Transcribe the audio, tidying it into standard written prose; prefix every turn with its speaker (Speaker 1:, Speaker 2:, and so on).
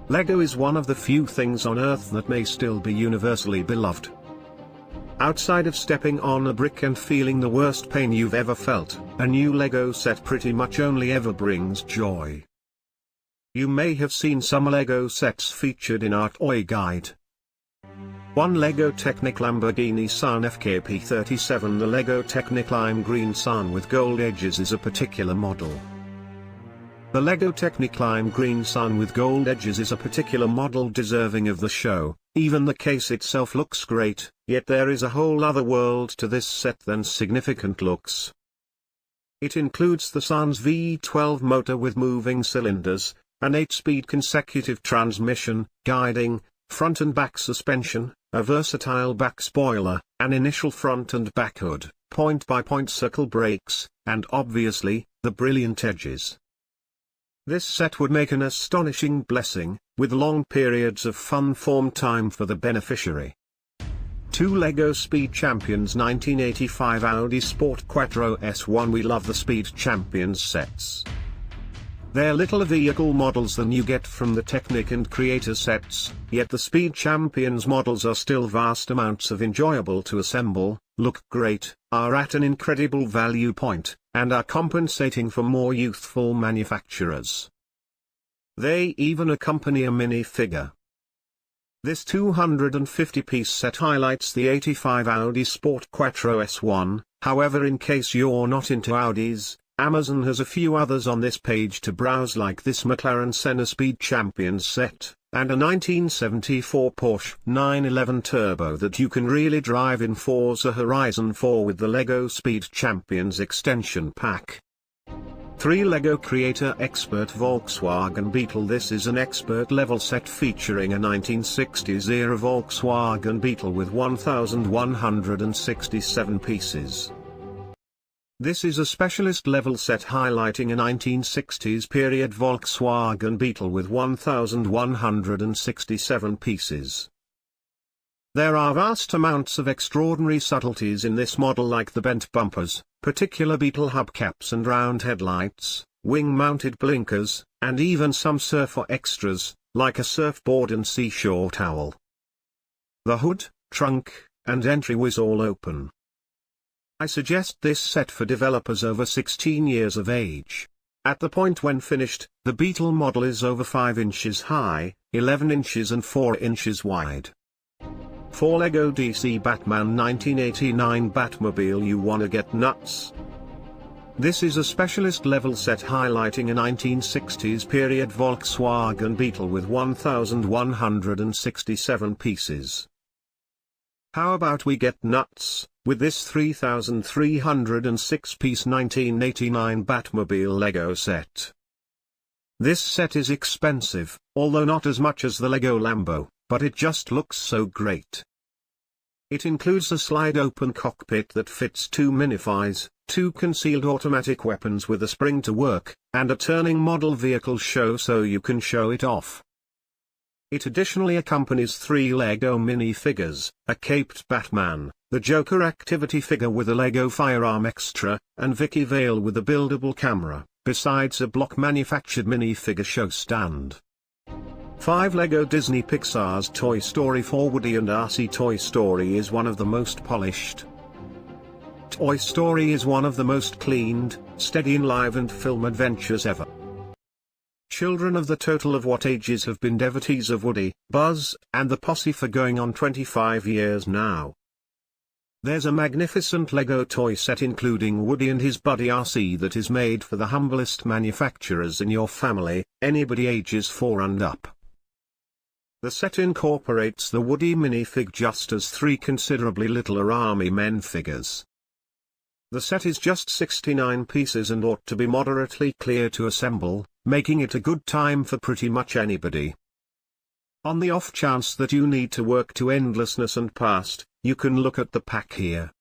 Speaker 1: Lego is one of the few things on Earth that may still be universally beloved. Outside of stepping on a brick and feeling the worst pain you've ever felt, a new Lego set pretty much only ever brings joy. You may have seen some Lego sets featured in our toy guide. 1 Lego Technic Lamborghini Sián FKP37. The Lego Technic lime green Sián with gold edges is a particular model. The Lego Technic lime green Sián with gold edges is a particular model deserving of the show. Even the case itself looks great, yet there is a whole other world to this set than significant looks. It includes the Sián's V12 motor with moving cylinders, an 8-speed consecutive transmission, guiding, front and back suspension, a versatile back spoiler, an initial front and back hood, point-by-point circle brakes, and obviously, the brilliant edges. This set would make an astonishing blessing, with long periods of fun form time for the beneficiary. 2 Lego Speed Champions 1985 Audi Sport Quattro S1. We love the Speed Champions sets. They're littler vehicle models than you get from the Technic and Creator sets, yet the Speed Champions models are still vast amounts of enjoyable to assemble, look great, are at an incredible value point, and are compensating for more youthful manufacturers. They even accompany a minifigure. This 250-piece set highlights the 85 Audi Sport Quattro S1, however, in case you're not into Audis, Amazon has a few others on this page to browse, like this McLaren Senna Speed Champions set, and a 1974 Porsche 911 Turbo that you can really drive in Forza Horizon 4 with the Lego Speed Champions extension pack. 3 Lego Creator Expert Volkswagen Beetle. This is an expert level set featuring a 1960s era Volkswagen Beetle with 1,167 pieces. This is a specialist level set highlighting a 1960s period Volkswagen Beetle with 1,167 pieces. There are vast amounts of extraordinary subtleties in this model, like the bent bumpers, particular Beetle hubcaps and round headlights, wing-mounted blinkers, and even some surfer extras, like a surfboard and seashore towel. The hood, trunk, and entry was all open. I suggest this set for developers over 16 years of age. At the point when finished, the Beetle model is over 5 inches high, 11 inches and 4 inches wide. 4 Lego DC Batman 1989 Batmobile. You wanna get nuts? This is a specialist level set highlighting a 1960s period Volkswagen Beetle with 1,167 pieces. How about we get nuts with this 3,306-piece 1989 Batmobile Lego set? This set is expensive, although not as much as the Lego Lambo, but it just looks so great. It includes a slide-open cockpit that fits 2 minifies, 2 concealed automatic weapons with a spring to work, and a turning model vehicle show so you can show it off. It additionally accompanies 3 Lego minifigures, a caped Batman, the Joker activity figure with a Lego firearm extra, and Vicky Vale with a buildable camera, besides a block-manufactured minifigure show stand. 5 Lego Disney Pixar's Toy Story. For Woody and RC, Toy Story is one of the most polished. Toy Story is one of the most cleaned, steady enlivened film adventures ever. Children of the total of what ages have been devotees of Woody, Buzz, and the posse for going on 25 years now. There's a magnificent Lego toy set including Woody and his buddy RC that is made for the humblest manufacturers in your family, anybody ages 4 and up. The set incorporates the Woody minifig just as 3 considerably littler Army Men figures. The set is just 69 pieces and ought to be moderately clear to assemble, making it a good time for pretty much anybody. On the off chance that you need to work to endlessness and past, you can look at the pack here.